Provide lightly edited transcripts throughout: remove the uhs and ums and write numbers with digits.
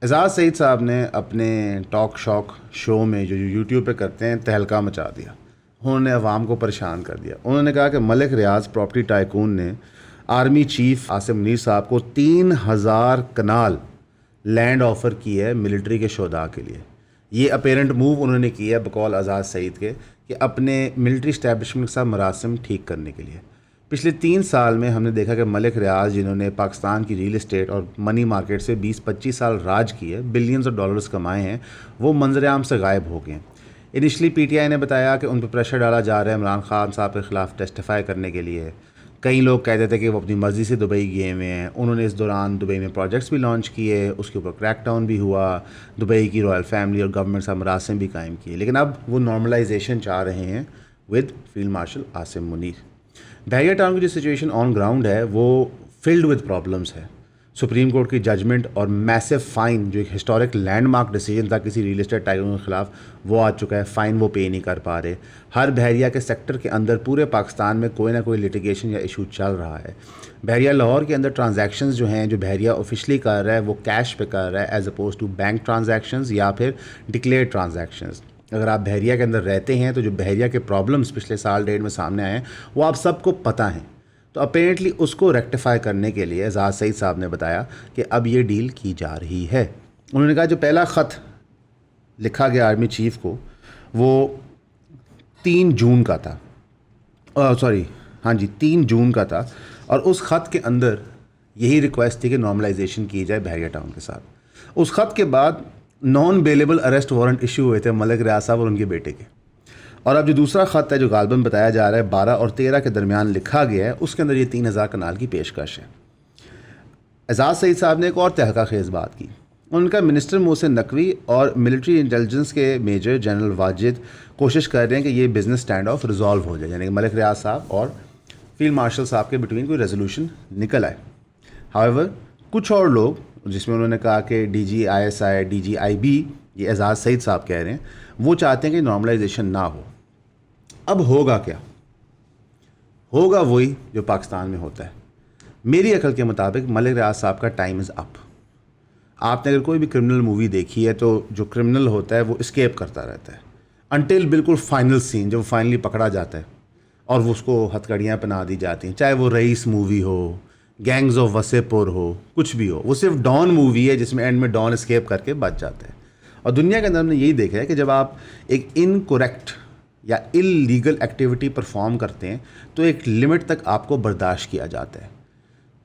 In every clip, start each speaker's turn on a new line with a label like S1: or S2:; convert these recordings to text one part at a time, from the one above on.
S1: اعزاز سعید صاحب نے اپنے ٹاک شاک شو میں جو یوٹیوب پہ کرتے ہیں تہلکہ مچا دیا. انہوں نے عوام کو پریشان کر دیا. انہوں نے کہا کہ ملک ریاض پراپرٹی ٹائکون نے آرمی چیف عاصم منیر صاحب کو 3000 کنال لینڈ آفر کی ہے ملٹری کے شہداء کے لیے. یہ اپیرنٹ موو انہوں نے کیا ہے بقول اعزاز سعید کے کہ اپنے ملٹری اسٹیبلشمنٹ کے ساتھ مراسم ٹھیک کرنے کے لیے. پچھلے 3 سال میں ہم نے دیکھا کہ ملک ریاض جنہوں نے پاکستان کی ریل اسٹیٹ اور منی مارکیٹ سے 20-25 سال راج کی ہے، بلینز آف ڈالرز کمائے ہیں، وہ منظر عام سے غائب ہو گئے ہیں. انیشلی پی ٹی آئی نے بتایا کہ ان پہ پریشر ڈالا جا رہا ہے عمران خان صاحب کے خلاف ٹیسٹیفائی کرنے کے لیے. کئی لوگ کہتے تھے کہ وہ اپنی مرضی سے دبئی گئے ہوئے ہیں. انہوں نے اس دوران دبئی میں پروجیکٹس بھی لانچ کیے، اس کے اوپر کریک ڈاؤن بھی ہوا، دبئی کی رائل فیملی اور گورنمنٹ سے مراسم بھی قائم کیے. لیکن اب وہ نارملائزیشن چاہ رہے ہیں with field marshal Asim Munir. بحریہ ٹاؤن کی جو سچویشن آن گراؤنڈ ہے وہ فلڈ ود پرابلمس ہے. سپریم کورٹ کی ججمنٹ اور میسو فائن جو ایک ہسٹورک لینڈ مارک ڈیسیجن تھا کسی ریل اسٹیٹ ٹائکون کے خلاف، وہ آ چکا ہے. فائن وہ پے نہیں کر پا رہے. ہر بحریہ کے سیکٹر کے اندر پورے پاکستان میں کوئی نہ کوئی لٹیگیشن یا ایشو چل رہا ہے. بحریہ لاہور کے اندر ٹرانزیکشنز جو ہیں جو بحریہ آفیشلی کر رہا ہے وہ کیش پہ کر رہا ہے as opposed to bank transactions یا پھر ڈکلیئرڈ ٹرانزیکشنز. اگر آپ بحریہ کے اندر رہتے ہیں تو جو بحریہ کے پرابلمس پچھلے سال ڈیڑھ میں سامنے آئے ہیں وہ آپ سب کو پتہ ہیں. تو اپیرنٹلی اس کو ریکٹیفائی کرنے کے لیے اعزاز سعید صاحب نے بتایا کہ اب یہ ڈیل کی جا رہی ہے. انہوں نے کہا جو پہلا خط لکھا گیا آرمی چیف کو وہ 3 جون کا تھا، 3 جون کا تھا، اور اس خط کے اندر یہی ریکویسٹ تھی کہ نارملائزیشن کی جائے بحریہ ٹاؤن کے ساتھ. اس خط کے بعد naan bailable arrest warrant issue ہوئے تھے ملک ریاض صاحب اور ان کے بیٹے کے. اور اب جو دوسرا خط ہے جو غالباً بتایا جا رہا ہے 12 اور 13 کے درمیان لکھا گیا ہے، اس کے اندر یہ 3000 کنال کی پیشکش ہے. اعزاز سعید صاحب نے ایک اور تحقیق خیز بات کی. ان کا منسٹر محسن نقوی اور ملٹری انٹیلیجنس کے میجر جنرل واجد کوشش کر رہے ہیں کہ یہ بزنس اسٹینڈ آف ریزالو ہو جائے، یعنی کہ ملک ریاض صاحب اور فیلڈ مارشل صاحب کے بٹوین کوئی ریزولوشن نکل آئے. ہاویور کچھ اور لوگ جس میں انہوں نے کہا کہ D G I S I, D G I B, یہ اعزاز سعید صاحب کہہ رہے ہیں وہ چاہتے ہیں کہ نارملائزیشن نہ ہو. اب ہوگا کیا؟ ہوگا وہی جو پاکستان میں ہوتا ہے. میری عقل کے مطابق ملک ریاض صاحب کا ٹائم از اپ. آپ نے اگر کوئی بھی کرمنل مووی دیکھی ہے تو جو کرمنل ہوتا ہے وہ اسکیپ کرتا رہتا ہے انٹل بالکل فائنل سین جب وہ فائنلی پکڑا جاتا ہے اور وہ اس کو ہتھکڑیاں پہنا دی جاتی ہیں. چاہے وہ رئیس مووی ہو، گینگز آف وسے پور ہو، کچھ بھی ہو، وہ صرف ڈان مووی ہے جس میں اینڈ میں ڈان اسکیپ کر کے بچ جاتا ہے. اور دنیا کے اندر ہم نے یہی دیکھا ہے کہ جب آپ ایک انکوریکٹ یا اللیگل ایکٹیویٹی پرفارم کرتے ہیں تو ایک لمٹ تک آپ کو برداشت کیا جاتا ہے.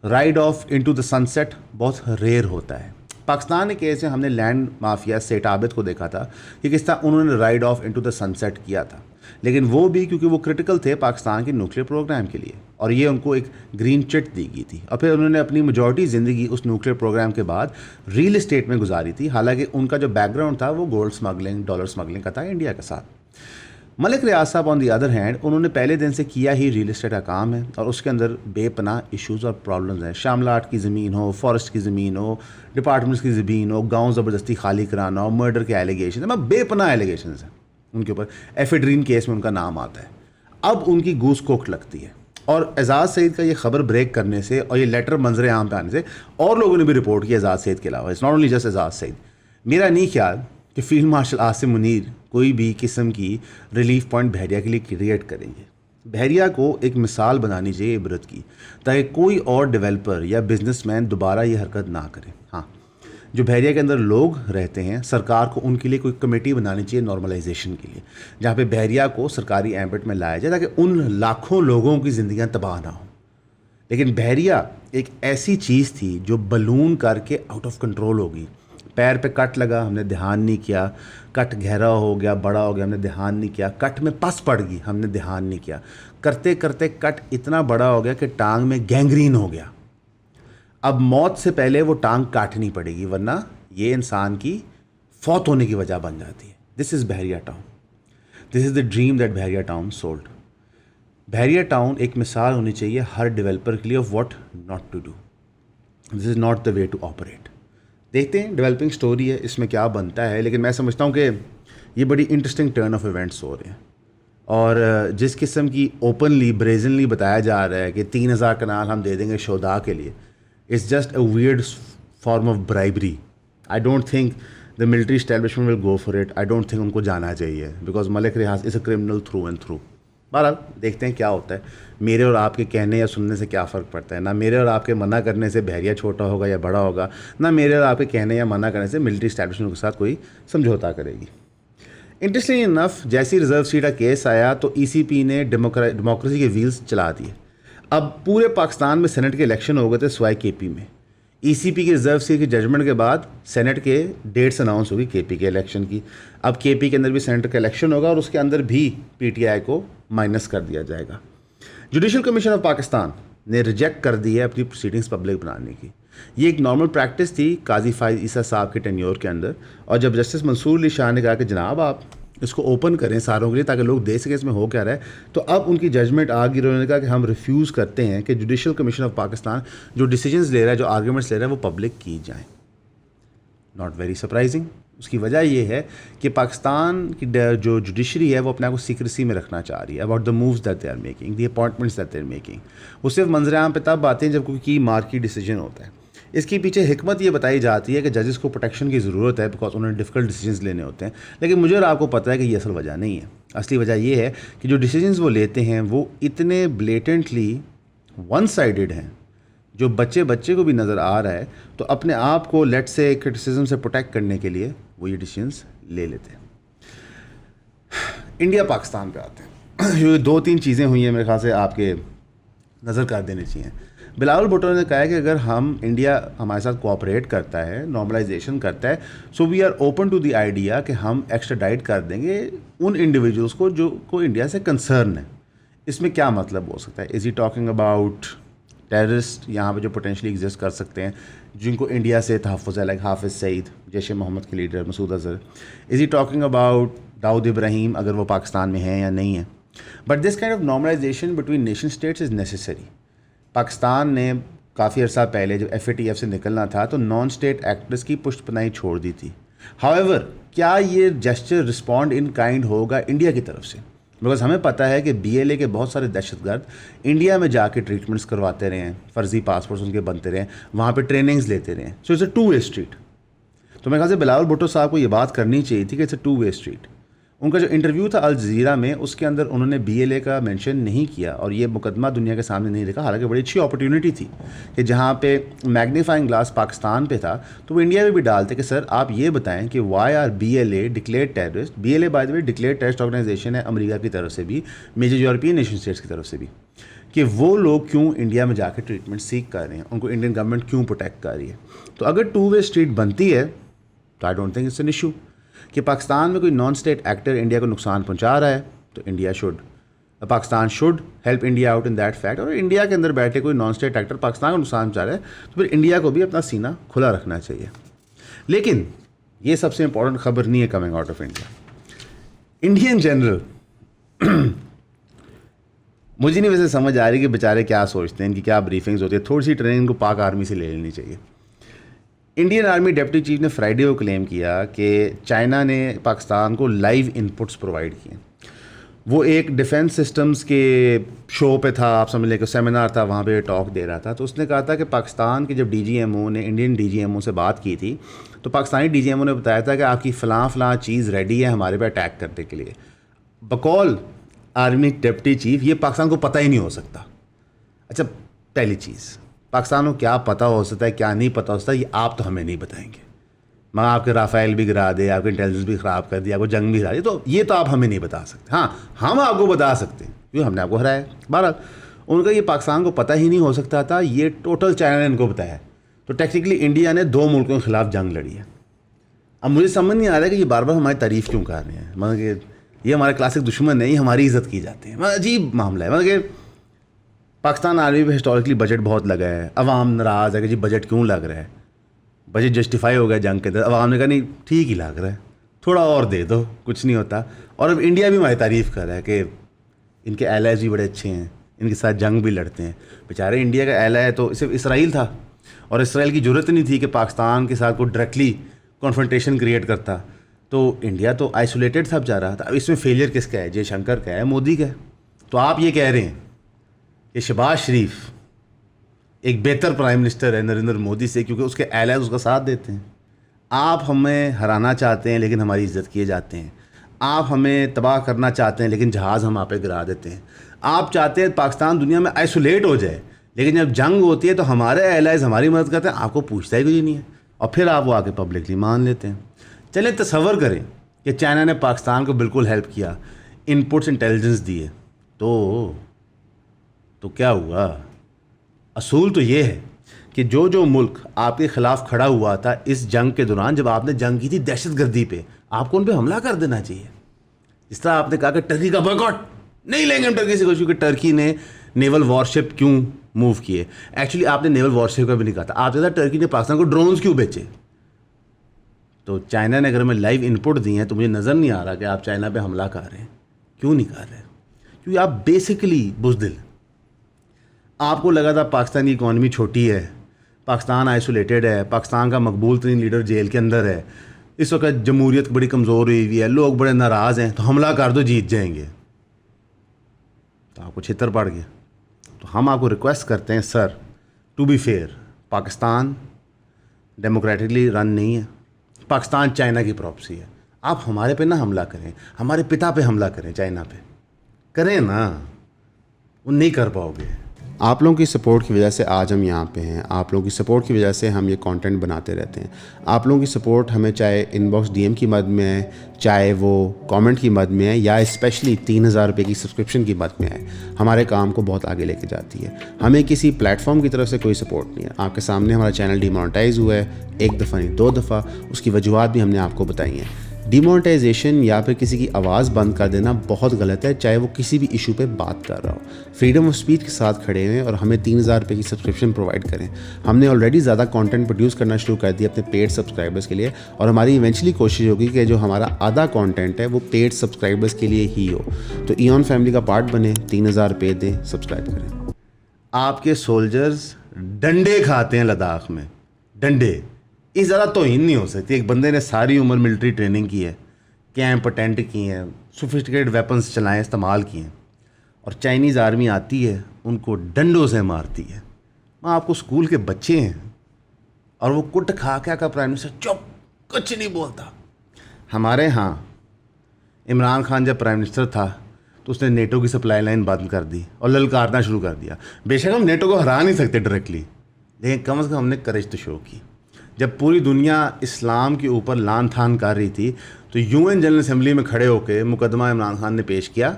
S1: Ride off into the sunset بہت ریئر ہوتا ہے. پاکستان کے کیس میں ہم نے لینڈ مافیا سیٹ عابد کو دیکھا تھا کہ کس طرح انہوں نے ride off into the sunset کیا تھا، لیکن وہ بھی کیونکہ وہ کرٹیکل تھے پاکستان کے نیوکلیر پروگرام کے لیے، اور یہ ان کو ایک گرین چٹ دی گئی تھی. اور پھر انہوں نے اپنی میجورٹی زندگی اس نیوکلیر پروگرام کے بعد ریل اسٹیٹ میں گزاری تھی، حالانکہ ان کا جو بیک گراؤنڈ تھا وہ گولڈ سمگلنگ، ڈالر سمگلنگ کا تھا انڈیا کے ساتھ. ملک ریاض صاحب آن دی ادر ہینڈ انہوں نے پہلے دن سے کیا ہی ریل اسٹیٹ کا کام ہے اور اس کے اندر بے پناہ ایشوز اور پرابلمز ہیں. شاملات کی زمین ہو، فارسٹ کی زمین ہو، ڈپارٹمنٹس کی زمین ہو، گاؤں زبردستی خالی کرانا ہو، مرڈر کے ایلیگیشن ہیں، بے پناہ ایلیگیشنز ہیں ان کے اوپر. ایفیڈرین کیس میں ان کا نام آتا ہے. اب ان کی گوس کوکٹ لگتی ہے. اور اعزاز سعید کا یہ خبر بریک کرنے سے اور یہ لیٹر منظر عام پہ آنے سے اور لوگوں نے بھی رپورٹ کیا اعزاز سعید کے علاوہ. اٹس ناٹ اونلی جسٹ اعزاز سعید. میرا نہیں خیال کہ فیلڈ مارشل عاصم منیر کوئی بھی قسم کی ریلیف پوائنٹ بحریہ کے لیے کریٹ کریں گے. بحریہ کو ایک مثال بنانی چاہیے عبرت کی، تاکہ کوئی اور ڈیولپر یا بزنس مین دوبارہ یہ حرکت نہ کرے. ہاں، جو بحریہ کے اندر لوگ رہتے ہیں سرکار کو ان کے لیے کوئی کمیٹی بنانی چاہیے نارملائزیشن کے لیے، جہاں پہ بحریہ کو سرکاری ایمبٹ میں لایا جائے تاکہ ان لاکھوں لوگوں کی زندگیاں تباہ نہ ہوں. لیکن بحریہ ایک ایسی چیز تھی جو بلون کر کے آؤٹ آف کنٹرول ہوگی. پیر پہ کٹ لگا، ہم نے دھیان نہیں کیا. کٹ گہرا ہو گیا، بڑا ہو گیا، ہم نے دھیان نہیں کیا. کٹ میں پس پڑ گئی، ہم نے دھیان نہیں کیا. کرتے کرتے کٹ اتنا بڑا ہو گیا کہ ٹانگ میں گینگرین ہو گیا. اب موت سے پہلے وہ ٹانگ کاٹنی پڑے گی، ورنہ یہ انسان کی فوت ہونے کی وجہ بن جاتی ہے. This is Bahria Town. This is the dream that Bahria Town sold. Bahria Town ایک مثال ہونی چاہیے ہر ڈیولپر کے لیے of what not to do. This is not the way to operate. دیکھتے ہیں ڈیولپنگ سٹوری ہے، اس میں کیا بنتا ہے، لیکن میں سمجھتا ہوں کہ یہ بڑی انٹرسٹنگ ٹرن آف ایونٹس ہو رہے ہیں. اور جس قسم کی اوپنلی بریزنلی بتایا جا رہا ہے کہ 3000 کنال ہم دے دیں گے شہداء کے لیے، it's just a weird form of bribery. I don't think the military establishment will go for it. I don't think ان کو جانا چاہیے because Malik Riaz is a criminal through and through. بہرحال دیکھتے ہیں کیا ہوتا ہے. میرے اور آپ کے کہنے یا سننے سے کیا فرق پڑتا ہے؟ نہ میرے اور آپ کے منع کرنے سے بحریہ چھوٹا ہوگا یا بڑا ہوگا, نہ میرے اور آپ کے کہنے یا منع کرنے سے ملٹری اسٹیبلشمنٹ کے ساتھ کوئی سمجھوتا کرے گی. انٹرسٹنگ انف جیسی ریزرو سیٹ کا کیس آیا تو ای سی پی نے ڈیموکریسی کے ویلز چلا دیے. اب پورے پاکستان میں سینٹ کے الیکشن ہو گئے تھے سوائے کے پی میں. ای سی پی کی ریزرو سیٹ کی ججمنٹ کے بعد سینٹ کے ڈیٹس اناؤنس ہوگی کے پی کے الیکشن کی. اب کے پی کے اندر بھی سینٹ کا الیکشن ہوگا اور اس کے اندر بھی پی ٹی آئی کو مائنس کر دیا جائے گا. جوڈیشل کمیشن آف پاکستان نے ریجیکٹ کر دی ہے اپنی پروسیڈنگس پبلک بنانے کی. یہ ایک نارمل پریکٹس تھی قاضی فائز عیسیٰ صاحب کے ٹینیور کے اندر, اور جب جسٹس منصور علی شاہ نے کہا کہ جناب آپ اس کو اوپن کریں ساروں کے لیے تاکہ لوگ دیکھ سکیں اس میں ہو کیا رہا ہے, تو اب ان کی ججمنٹ آ گئی. انہوں نے کہا کہ ہم ریفیوز کرتے ہیں کہ جوڈیشل کمیشن آف پاکستان جو ڈیسیجنز لے رہا ہے, جو آرگومنٹس لے رہا ہے, وہ پبلک کی جائیں. Not very surprising. اس کی وجہ یہ ہے کہ پاکستان کی جو جوڈیشری ہے وہ اپنے آپ کو سیکریسی میں رکھنا چاہ رہی ہے about the moves that they are making, the appointments that they are making. وہ صرف منظر عام پہ تب آتے ہیں جب کوئی کی مارکی ڈیسیجن ہوتا ہے. اس کے پیچھے حکمت یہ بتائی جاتی ہے کہ ججز کو پروٹیکشن کی ضرورت ہے بیکاز انہوں نے ڈیفیکلٹ ڈیسیجنز لینے ہوتے ہیں. لیکن مجھے اور آپ کو پتہ ہے کہ یہ اصل وجہ نہیں ہے. اصلی وجہ یہ ہے کہ جو ڈیسیجنز وہ لیتے ہیں وہ اتنے بلیٹنٹلی ون سائیڈڈ ہیں جو بچے کو بھی نظر آ رہا ہے, تو اپنے آپ کو لیٹ سے کرٹیسزم سے پروٹیکٹ کرنے کے لیے وہ یہ ڈیسیجنز لے لیتے ہیں. انڈیا پاکستان پہ آتے ہیں. جو 2-3 چیزیں ہوئی ہیں میرے خیال سے آپ کے نظر کر دینے چاہیے. بلاول بھٹو نے کہا ہے کہ اگر انڈیا ہمارے ساتھ کوآپریٹ کرتا ہے, نارملائزیشن کرتا ہے, so we are open to the idea کہ ہم ایکسٹراڈائٹ کر دیں گے ان انڈیویجولس کو جو کو انڈیا سے کنسرن ہے. اس میں کیا مطلب ہو سکتا ہے؟ از ہی ٹاکنگ اباؤٹ ٹیررسٹ یہاں پہ جو پوٹینشلی ایگزسٹ کر سکتے ہیں جن کو انڈیا سے تحفظ ہے, لائک حافظ سعید, جیش محمد کے leader Masood Azhar. Is he talking about Dawood Ibrahim, اگر وہ پاکستان میں ہیں یا نہیں ہیں؟ But this kind of normalisation between nation states is necessary. Pakistan نے کافی عرصہ پہلے جب ایف اے ٹی ایف سے نکلنا تھا تو نان اسٹیٹ ایکٹرز کی پشت پناہی چھوڑ دی تھی. ہاؤیور کیا یہ جسچر رسپونڈ ان کائنڈ ہوگا انڈیا کی طرف سے؟ بیکاز ہمیں پتہ ہے کہ بی ایل اے کے بہت سارے دہشت گرد انڈیا میں جا کے ٹریٹمنٹس کرواتے رہے ہیں, فرضی پاسپورٹس ان کے بنتے رہے ہیں, وہاں پہ ٹریننگز لیتے رہے ہیں. So it's a 2-way street. تو میرے خیال سے بلاول بھٹو صاحب کو یہ بات کرنی چاہیے تھی کہ اٹس اے 2-way اسٹریٹ. ان کا جو انٹرویو تھا الجزیرہ میں اس کے اندر انہوں نے بی ایل اے کا مینشن نہیں کیا اور یہ مقدمہ دنیا کے سامنے نہیں رکھا. حالانکہ بڑی اچھی اپرچونیٹی تھی کہ جہاں پہ میگنیفائنگ گلاس پاکستان پہ تھا تو وہ انڈیا میں بھی ڈالتے کہ سر آپ یہ بتائیں کہ why are B L A declared terrorist. B L A by the way declared terrorist organization ہے امریکہ کی طرف سے بھی, میجر یورپین نیشن اسٹیٹس کی طرف سے بھی, کہ وہ لوگ کیوں انڈیا میں جا کے ٹریٹمنٹ سیکھ کر رہے ہیں, ان کو انڈین گورنمنٹ کیوں پروٹیکٹ کر رہی ہے. تو اگر 2-way اسٹریٹ بنتی ہے تو I don't think it's an issue کہ پاکستان میں کوئی نان اسٹیٹ ایکٹر انڈیا کو نقصان پہنچا رہا ہے تو Pakistan should help India out in that fact. اور انڈیا کے اندر بیٹھے کوئی نان اسٹیٹ ایکٹر پاکستان کو نقصان پہنچا رہا ہے تو پھر انڈیا کو بھی اپنا سینہ کھلا رکھنا چاہیے. لیکن یہ سب سے امپورٹنٹ خبر نہیں ہے coming out of India. Indian general مجھے نہیں ویسے سمجھ آ رہی کہ بیچارے کیا سوچتے ہیں, ان کی کیا بریفنگز ہوتی ہے. تھوڑی سی ٹریننگ کو پاک آرمی سے لے لینی چاہیے. انڈین آرمی ڈپٹی چیف نے فرائیڈے کو کلیم کیا کہ چائنا نے پاکستان کو لائیو انپٹس پرووائڈ کیے. وہ ایک ڈیفنس سسٹمز کے شو پہ تھا, آپ سمجھ لیں کہ سیمینار تھا, وہاں پہ ٹاک دے رہا تھا. تو اس نے کہا تھا کہ پاکستان کے جب ڈی جی ایم او نے Indian D G M O سے بات کی تھی تو Pakistani D G M O نے بتایا تھا کہ آپ کی فلاں چیز ریڈی ہے ہمارے پہ اٹیک کرنے کے لیے. بقول آرمی ڈپٹی چیف یہ پاکستان کو پتہ ہی نہیں ہو سکتا. اچھا پہلی چیز, پاکستان کو کیا پتہ ہو سکتا ہے کیا نہیں پتہ ہو سکتا یہ آپ تو ہمیں نہیں بتائیں گے. میں آپ کے رافیل بھی گرا دے, آپ کے انٹیلیجنس بھی خراب کر دیا, آپ کو جنگ بھی ہرا دی, تو یہ تو آپ ہمیں نہیں بتا سکتے. ہاں ہم آپ کو بتا سکتے ہیں کیونکہ ہم نے آپ کو ہرایا. بہرحال ان کا یہ پاکستان کو پتہ ہی نہیں ہو سکتا تھا, یہ ٹوٹل چائنا نے ان کو بتایا. تو ٹیکنیکلی انڈیا نے 2 ملکوں کے خلاف جنگ لڑی ہے. اب مجھے سمجھ نہیں آ رہا ہے کہ یہ بار بار ہماری تعریف کیوں کر رہے ہیں. مطلب کہ یہ ہمارے کلاسک دشمن نہیں, ہماری عزت کی جاتے ہیں. عجیب معاملہ ہے. مطلب کہ پاکستان آرمی پہ ہسٹوریکلی بجٹ بہت لگا ہے, عوام ناراض ہے کہ جی بجٹ کیوں لگ رہا ہے, بجٹ جسٹیفائی ہو گیا جنگ کے اندر. عوام نے کہا نہیں ٹھیک ہی لگ رہا ہے, تھوڑا اور دے دو, کچھ نہیں ہوتا. اور اب انڈیا بھی ہماری تعریف کر رہا ہے کہ ان کے ایلائز بھی بڑے اچھے ہیں, ان کے ساتھ جنگ بھی لڑتے ہیں. بیچارے انڈیا کا ایلائے تو صرف اسرائیل تھا, اور اسرائیل کی ضرورت نہیں تھی کہ پاکستان کے ساتھ کوئی ڈائریکٹلی کنفرنٹیشن کریٹ کرتا. تو انڈیا تو آئسولیٹڈ تھا جا رہا تھا. اب اس میں فیلئر کس کا ہے؟ جے شنکر کا ہے, مودی کا ہے. تو آپ یہ کہہ رہے ہیں کہ شہباز شریف ایک بہتر پرائم منسٹر ہے نریندر مودی سے کیونکہ اس کے ایلائز اس کا ساتھ دیتے ہیں. آپ ہمیں ہرانا چاہتے ہیں لیکن ہماری عزت کیے جاتے ہیں. آپ ہمیں تباہ کرنا چاہتے ہیں لیکن جہاز ہم آپ پہ گرا دیتے ہیں. آپ چاہتے ہیں پاکستان دنیا میں آئسولیٹ ہو جائے, لیکن جب جنگ ہوتی ہے تو ہمارے ایلائز ہماری مدد کرتے ہیں, آپ کو پوچھتا ہی کوئی نہیں ہے, اور پھر آپ وہ آ کے پبلکلی مان لیتے ہیں. چلیں تصور کریں کہ چائنا نے پاکستان کو بالکل ہیلپ کیا, ان پٹس انٹیلیجنس دیے, تو کیا ہوا؟ اصول تو یہ ہے کہ جو ملک آپ کے خلاف کھڑا ہوا تھا اس جنگ کے دوران, جب آپ نے جنگ کی تھی دہشت گردی پہ, آپ کو ان پہ حملہ کر دینا چاہیے. جس طرح آپ نے کہا کہ ٹرکی کا بائیکاٹ نہیں لیں گے ہم ٹرکی سے کچھ, کیونکہ ٹرکی نے نیول وارشپ کیوں موو کیے. ایکچولی آپ نے نیول وارشپ کا بھی نہیں کہا تھا, آپ نے کہا ٹرکی نے پاکستان کو ڈرونز کیوں بیچے. تو چائنا نے اگر ہمیں لائیو ان پٹ دی ہیں تو مجھے نظر نہیں آ رہا کہ آپ چائنا پہ حملہ کر رہے ہیں. کیوں نہیں کر رہے؟ کیونکہ آپ بیسیکلی بزدل. آپ کو لگا تھا پاکستان کی اکانومی چھوٹی ہے, پاکستان آئسولیٹڈ ہے, پاکستان کا مقبول ترین لیڈر جیل کے اندر ہے, اس وقت جمہوریت بڑی کمزور ہوئی ہے, لوگ بڑے ناراض ہیں, تو حملہ کر دو جیت جائیں گے. تو آپ کو چھتر پڑ گیا. تو ہم آپ کو ریکویسٹ کرتے ہیں sir, to be fair, Pakistan democratically run نہیں ہے, پاکستان چائنا کی پراپسی ہے. آپ ہمارے پہ نہ حملہ کریں, ہمارے پتا پہ حملہ کریں, چائنا پہ کریں نا, وہ نہیں کر پاؤ گے. آپ لوگوں کی سپورٹ کی وجہ سے آج ہم یہاں پہ ہیں, آپ لوگوں کی سپورٹ کی وجہ سے ہم یہ کانٹینٹ بناتے رہتے ہیں. آپ لوگوں کی سپورٹ ہمیں چاہے ان باکس ڈی ایم کی مد میں ہے, چاہے وہ کامنٹ کی مد میں ہے, یا اسپیشلی 3000 روپے کی سبسکرپشن کی مد میں ہے, ہمارے کام کو بہت آگے لے کے جاتی ہے. ہمیں کسی پلیٹ فارم کی طرف سے کوئی سپورٹ نہیں ہے. آپ کے سامنے ہمارا چینل ڈیمونٹائز ہوا ہے, ایک دفعہ نہیں 2 دفعہ, اس کی وجوہات بھی ہم نے آپ کو بتائی ہیں. ڈیمونٹائزیشن یا پھر کسی کی آواز بند کر دینا بہت غلط ہے, چاہے وہ کسی بھی ایشو پہ بات کر رہا ہو. فریڈم آف اسپیچ کے ساتھ کھڑے ہوئے اور ہمیں 3000 روپے کی سبسکرپشن پرووائڈ کریں. ہم نے آلریڈی زیادہ کانٹینٹ پروڈیوس کرنا شروع کر دیا اپنے پیڈ سبسکرائبرس کے لیے, اور ہماری ایونچولی کوشش ہوگی کہ جو ہمارا آدھا کانٹینٹ ہے وہ پیڈ سبسکرائبرس کے لیے ہی ہو. تو ایون فیملی کا پارٹ بنے, 3000 روپے دیں, سبسکرائب کریں. آپ کے سولجرز ڈنڈے کھاتے ہیں لداخ میں, ڈنڈے. اس زیادہ توہین نہیں ہو سکتی. ایک بندے نے ساری عمر ملٹری ٹریننگ کی ہے, کیمپ اٹینڈ کی ہیں, سوفسٹیکیٹڈ ویپنس چلائیں, استعمال کیے ہیں, اور چائنیز آرمی آتی ہے ان کو ڈنڈوں سے مارتی ہے. وہاں آپ کو اسکول کے بچے ہیں اور وہ کٹ کھا کے کا پرائم منسٹر چپ کچھ نہیں بولتا. ہمارے ہاں عمران خان جب پرائم منسٹر تھا تو اس نے نیٹو کی سپلائی لائن بند کر دی اور للکارنا شروع کر دیا. بے شک ہم نیٹو کو ہرا نہیں سکتے ڈائریکٹلی, لیکن کم از کم ہم نے کریج تو شو کی. جب پوری دنیا اسلام کے اوپر لان تھان کر رہی تھی تو یو این جنرل اسمبلی میں کھڑے ہو کے مقدمہ عمران خان نے پیش کیا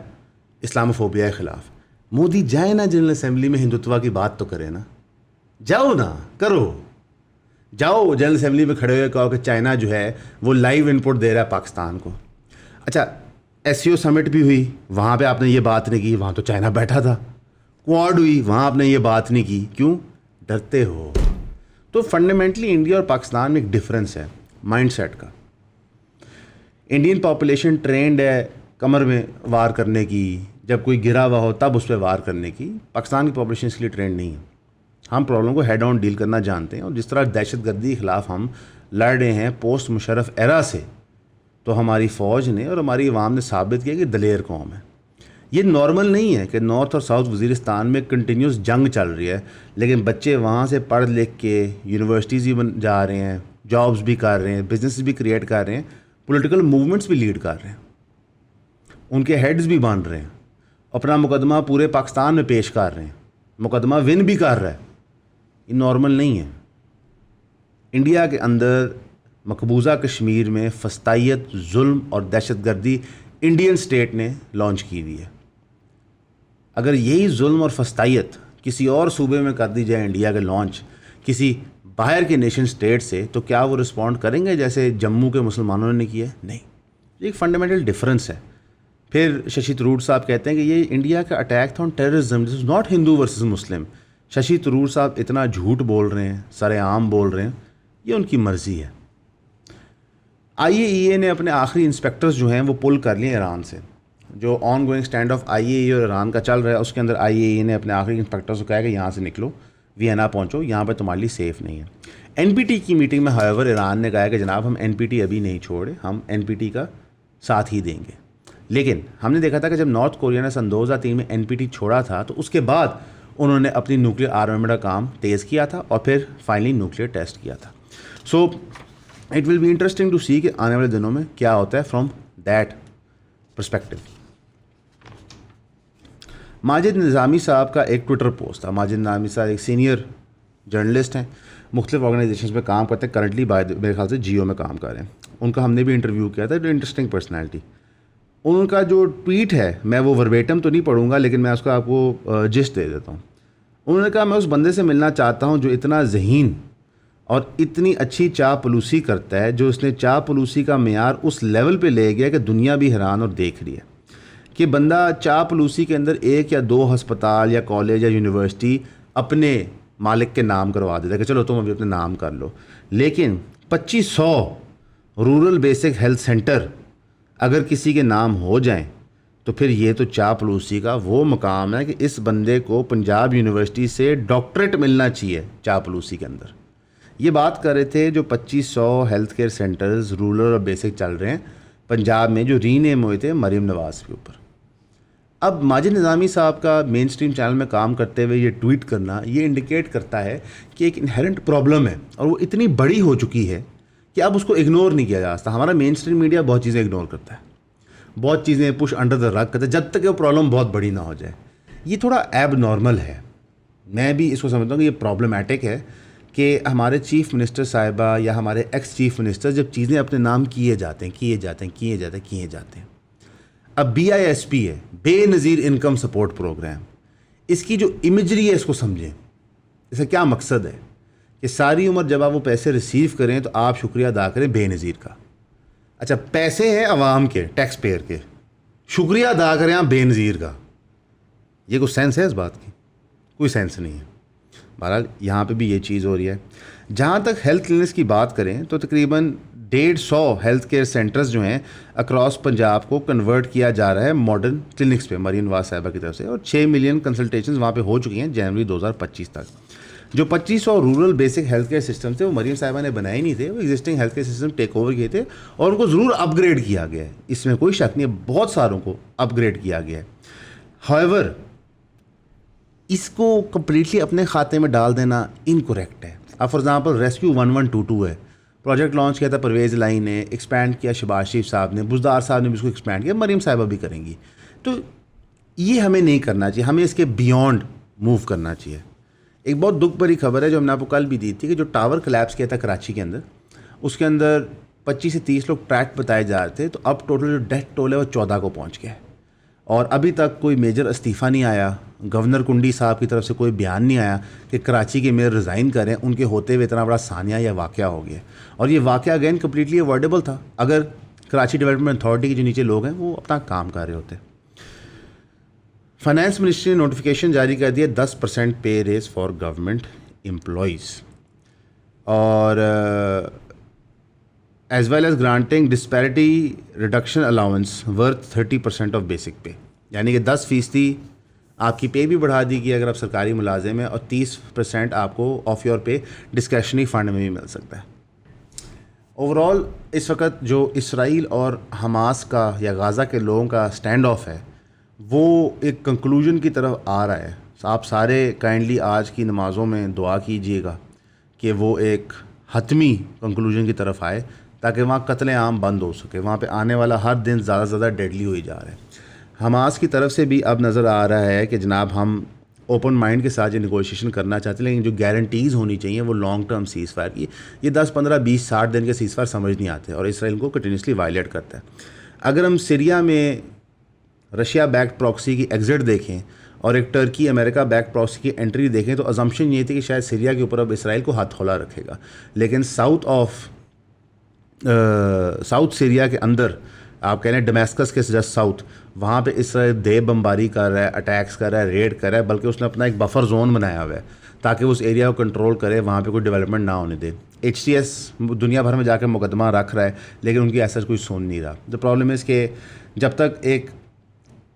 S1: اسلاموفوبیا کے خلاف. مودی جائے نا جنرل اسمبلی میں, ہندوتوا کی بات تو کرے نا, جاؤ نا, کرو, جاؤ جنرل اسمبلی میں کھڑے ہوئے کہو کہ چائنا جو ہے وہ لائیو ان پٹ دے رہا ہے پاکستان کو. اچھا ایس سی او سمٹ بھی ہوئی, وہاں پہ آپ نے یہ بات نہیں کی, وہاں تو چائنا بیٹھا تھا. کوارڈ ہوئی, وہاں آپ نے یہ بات نہیں کی, کیوں؟ ڈرتے ہو. تو فنڈامنٹلی انڈیا اور پاکستان میں ایک ڈفرینس ہے مائنڈ سیٹ کا. انڈین پاپولیشن ٹرینڈ ہے کمر میں وار کرنے کی, جب کوئی گرا ہوا ہو تب اس پہ وار کرنے کی. پاکستان کی پاپولیشن اس کے لیے ٹرینڈ نہیں ہے. ہم پرابلم کو ہیڈ آن ڈیل کرنا جانتے ہیں, اور جس طرح دہشت گردی کے خلاف ہم لڑ رہے ہیں پوسٹ مشرف ایرا سے, تو ہماری فوج نے اور ہماری عوام نے ثابت کیا کہ دلیر قوم ہے. یہ نارمل نہیں ہے کہ نارتھ اور ساؤتھ وزیرستان میں کنٹینیوس جنگ چل رہی ہے, لیکن بچے وہاں سے پڑھ لکھ کے یونیورسٹیز بھی جا رہے ہیں, جابس بھی کر رہے ہیں, بزنس بھی کریٹ کر رہے ہیں, پولیٹیکل موومنٹس بھی لیڈ کر رہے ہیں, ان کے ہیڈز بھی بن رہے ہیں, اپنا مقدمہ پورے پاکستان میں پیش کر رہے ہیں, مقدمہ ون بھی کر رہا ہے. یہ نارمل نہیں ہے. انڈیا کے اندر مقبوضہ کشمیر میں فسطائیت, ظلم اور دہشت گردی انڈین اسٹیٹ نے لانچ کی ہوئی ہے. اگر یہی ظلم اور فسطائیت کسی اور صوبے میں کر دی جائے انڈیا کے لانچ کسی باہر کے نیشن اسٹیٹ سے, تو کیا وہ رسپونڈ کریں گے جیسے جموں کے مسلمانوں نے کیا ہے؟ نہیں. یہ ایک فنڈامنٹل ڈفرینس ہے. پھر ششی تھرور صاحب کہتے ہیں کہ یہ انڈیا کا اٹیک تھا on terrorism, this is not Hindu versus Muslim. Shashi Tharoor sahab اتنا جھوٹ بول رہے ہیں, سر عام بول رہے ہیں, یہ ان کی مرضی ہے. آئی اے ای اے نے اپنے آخری انسپیکٹرز جو ہیں وہ پل کر لیے ایران سے. جو آن گوئنگ اسٹینڈ آف آئی اے ای اور ایران کا چل رہا ہے اس کے اندر آئی اے ای نے اپنے آخری انسپیکٹرز کو کہا کہ یہاں سے نکلو, وینا پہنچو, یہاں پہ تمہارے لیے سیف نہیں ہے. این پی ٹی کی میٹنگ میں ہاویور ایران نے کہا کہ جناب ہم این پی ٹی ابھی نہیں چھوڑے, ہم این پی ٹی کا ساتھ ہی دیں گے. لیکن ہم نے دیکھا تھا کہ جب نارتھ کوریا نے سن 2003 میں این پی ٹی چھوڑا تھا تو اس کے بعد انہوں نے اپنی نیوکلیر آرمامنٹ کا کام تیز کیا تھا اور پھر فائنلی نیوکلیر ٹیسٹ کیا تھا. So it will be interesting to see کہ آنے والے دنوں میں کیا ہوتا ہے from that perspective. Majid Nizami sahab کا ایک ٹویٹر پوسٹ تھا. ماجد نظامی صاحب ایک سینئر جرنلسٹ ہیں, مختلف آرگنائزیشنز میں کام کرتے ہیں, کرنٹلی میرے خیال سے جیو میں کام کر رہے ہیں. ان کا ہم نے بھی انٹرویو کیا تھا, انٹرسٹنگ پرسنالٹی. ان کا جو ٹویٹ ہے میں وہ وربیٹم تو نہیں پڑھوں گا, لیکن میں اس کا آپ کو جسٹ دے دیتا ہوں. انہوں نے کہا میں اس بندے سے ملنا چاہتا ہوں جو اتنا ذہین اور اتنی اچھی چاپلوسی کرتا ہے, جو اس نے چاپلوسی کا معیار اس لیول پہ لے گیا کہ دنیا بھی حیران اور دیکھ رہی ہے کہ بندہ چاپلوسی کے اندر 1 یا 2 ہسپتال یا کالج یا یونیورسٹی اپنے مالک کے نام کروا دیتا ہے کہ چلو تم ابھی اپنے نام کر لو, لیکن 2500 رورل بیسک ہیلتھ سینٹر اگر کسی کے نام ہو جائیں تو پھر یہ تو چاپلوسی کا وہ مقام ہے کہ اس بندے کو پنجاب یونیورسٹی سے ڈاکٹریٹ ملنا چاہیے چاپلوسی کے اندر. یہ بات کر رہے تھے جو 2500 ہیلتھ کیئر سینٹرز رورل اور بیسک چل رہے ہیں پنجاب میں, جو ری نیم ہوئے تھے مریم نواز کے اوپر. اب ماجد نظامی صاحب کا مین اسٹریم چینل میں کام کرتے ہوئے یہ ٹویٹ کرنا یہ انڈیکیٹ کرتا ہے کہ ایک انہیرنٹ پرابلم ہے, اور وہ اتنی بڑی ہو چکی ہے کہ اب اس کو اگنور نہیں کیا جا سکتا. ہمارا مین اسٹریم میڈیا بہت چیزیں اگنور کرتا ہے, بہت چیزیں پش انڈر دا رگ کرتا ہے جب تک کہ وہ پرابلم بہت بڑی نہ ہو جائے. یہ تھوڑا ایب نارمل ہے, میں بھی اس کو سمجھتا ہوں کہ یہ پرابلمٹک ہے کہ ہمارے چیف منسٹر صاحبہ یا ہمارے ایکس چیف منسٹر جب چیزیں اپنے نام کیے جاتے ہیں. اب BISP ہے, بے نظیر انکم سپورٹ پروگرام, اس کی جو امیجری ہے اس کو سمجھیں. اس کا کیا مقصد ہے کہ ساری عمر جب آپ وہ پیسے ریسیو کریں تو آپ شکریہ ادا کریں بے نظیر کا. اچھا پیسے ہیں عوام کے, ٹیکس پیئر کے, شکریہ ادا کریں آپ بے نظیر کا. یہ کوئی سینس ہے اس بات کی؟ کوئی سینس نہیں ہے. بہرحال یہاں پہ بھی یہ چیز ہو رہی ہے. جہاں تک ہیلتھ کلینکس کی بات کریں تو تقریباً 150 ہیلتھ کیئر سینٹرز جو ہیں اکراس پنجاب کو کنورٹ کیا جا رہا ہے ماڈرن کلینکس پہ مریم نواز صاحبہ کی طرف سے, اور 6 ملین کنسلٹیشنز وہاں پہ ہو چکی ہیں جنوری 2025 تک. جو 2500 rural basic health care system تھے وہ مریم صاحبہ نے بنائے نہیں تھے, وہ existing health care system take over کیے تھے, اور ان کو ضرور اپ گریڈ کیا گیا ہے, اس میں کوئی شک نہیں ہے, بہت ساروں کو اپ گریڈ کیا گیا ہے. ہاؤیور اس کو کمپلیٹلی اپنے کھاتے میں ڈال دینا انکریکٹ ہے. اب فار ایگزامپل ریسکیو 1122 ہے, پروجیکٹ لانچ کیا تھا پرویز الہی نے, ایکسپینڈ کیا شہباز شریف صاحب نے, بزدار صاحب نے بھی اس کو ایکسپینڈ کیا, مریم صاحبہ بھی کریں گی. تو یہ ہمیں نہیں کرنا چاہیے, ہمیں اس کے بیونڈ موو کرنا چاہیے. ایک بہت دکھ بھری خبر ہے جو ہم نے آپ کو کل بھی دی تھی کہ جو ٹاور کلیپس کیا تھا کراچی کے اندر, اس کے اندر 25 سے 30 لوگ ٹریک بتائے جا رہے تھے, تو اب ٹوٹل جو ڈیتھ ٹول ہے وہ 14 کو پہنچ گیا ہے, اور ابھی تک کوئی میجر استعفیٰ نہیں آیا. گورنر کنڈی صاحب کی طرف سے کوئی بیان نہیں آیا کہ کراچی کے میئر ریزائن کریں, ان کے ہوتے ہوئے اتنا بڑا ثانیہ یا واقعہ ہو گیا. اور یہ واقعہ اگین کمپلیٹلی اوائڈیبل تھا اگر کراچی ڈیولپمنٹ اتھارٹی کے جو نیچے لوگ ہیں وہ اپنا کام کر رہے ہوتے. فائنانس منسٹری نے نوٹیفیکیشن جاری کر دیا 10% pay raise for government employees, اور as well as granting disparity reduction allowance worth 30% of basic pay, یعنی کہ 10% آپ کی پے بھی بڑھا دی گئی اگر آپ سرکاری ملازم ہیں, اور 30% آپ کو of your pay discretionary fund میں بھی مل سکتا ہے. اوور آل اس وقت جو اسرائیل اور حماس کا یا غازہ کے لوگوں کا اسٹینڈ آف ہے وہ ایک کنکلوژن کی طرف آ رہا ہے. آپ سارے کائنڈلی آج کی نمازوں میں دعا کیجیے گا کہ وہ ایک حتمی کنکلوژن کی طرف آئے تاکہ وہاں قتل عام بند ہو سکے. وہاں پہ آنے والا ہر دن زیادہ سے زیادہ ڈیڈلی ہوئی جا رہا ہے. حماس کی طرف سے بھی اب نظر آ رہا ہے کہ جناب ہم اوپن مائنڈ کے ساتھ یہ نیگوشیشن کرنا چاہتے ہیں, لیکن جو گارنٹیز ہونی چاہیے وہ لانگ ٹرم سیز فائر کی. یہ 10 15 20 60 دن کے سیز فائر سمجھ نہیں آتے, اور اسرائیل کو کنٹینیوسلی وائلیٹ کرتا ہے. اگر ہم سیریا میں رشیا بیکڈ پراکسی کی ایگزٹ دیکھیں اور ایک ٹرکی امریکہ بیک پراکسی کی انٹری دیکھیں تو ازمپشن یہ تھی کہ شاید سیریا کے اوپر اب اسرائیل کو ہاتھ کھولا رکھے گا, لیکن ساؤتھ سیریا کے اندر آپ کہہ رہے ہیں ڈمیسکس کے جسٹ ساؤتھ, وہاں پہ اسرائیل دے بمباری کر رہا ہے, اٹیکس کر رہا ہے, ریڈ کر رہا ہے, بلکہ اس نے اپنا ایک بفر زون بنایا ہوا ہے تاکہ وہ اس ایریا کو کنٹرول کرے, وہاں پہ کوئی ڈیولپمنٹ نہ ہونے دے. HTS دنیا بھر میں جا کے مقدمہ رکھ رہا ہے لیکن ان کی ایسا کوئی سن نہیں رہا. دا پرابلم از کہ جب تک ایک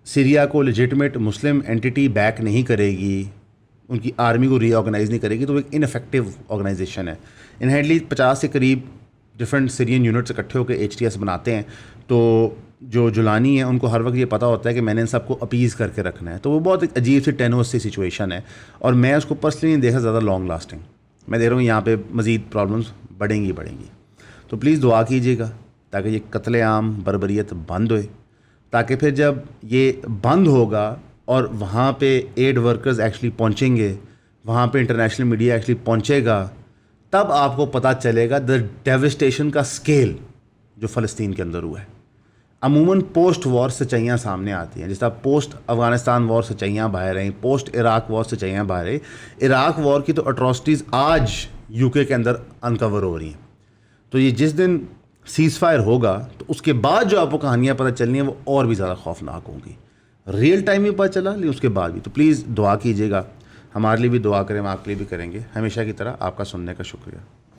S1: سیریا کو لیجٹمیٹ مسلم اینٹی بیک نہیں کرے گی, ان کی آرمی کو ری آرگنائز نہیں کرے گی, تو وہ ایک انفیکٹو آرگنائزیشن ہے. انہیڈلی 50 کے قریب ڈفرینٹ سیرین یونٹس اکٹھے ہو کے HTS بناتے ہیں, تو جو جولانی ہیں ان کو ہر وقت یہ پتہ ہوتا ہے کہ میں نے ان سب کو اپیز کر کے رکھنا ہے. تو وہ بہت ایک عجیب سی ٹینوس سی سچویشن ہے, اور میں اس کو پرسنلی نہیں دیکھا زیادہ لانگ لاسٹنگ. میں دیکھ رہا ہوں یہاں پہ مزید پرابلمس بڑھیں گی. تو تو پلیز دعا کیجیے گا تاکہ یہ قتل عام بربریت بند ہوئے، تاکہ پھر جب یہ بند ہوگا اور وہاں پہ ایڈ ورکرز ایکچولی پہنچیں گے، وہاں پہ انٹرنیشنل میڈیا ایکچولی پہنچے گا، تب آپ کو پتہ چلے گا دا ڈیوسٹیشن کا اسکیل جو فلسطین کے اندر ہوا ہے۔ عموماً پوسٹ وار سچائیاں سامنے آتی ہیں، جس طرح پوسٹ افغانستان وار سچائیاں باہر آئیں، پوسٹ عراق وار سچائیاں باہر آئیں۔ عراق وار کی تو اٹراسٹیز آج UK کے اندر انکور ہو رہی ہیں، تو یہ جس دن سیز فائر ہوگا تو اس کے بعد جو آپ کو کہانیاں پتہ چلنی ہیں وہ اور بھی زیادہ خوفناک ہوں گی۔ ریئل ٹائم میں پتہ چلا لیکن اس کے بعد بھی، تو پلیز دعا کیجیے گا، ہمارے لیے بھی دعا کریں، ہم آپ کے لیے بھی کریں گے۔ ہمیشہ کی طرح آپ کا سننے کا شکریہ۔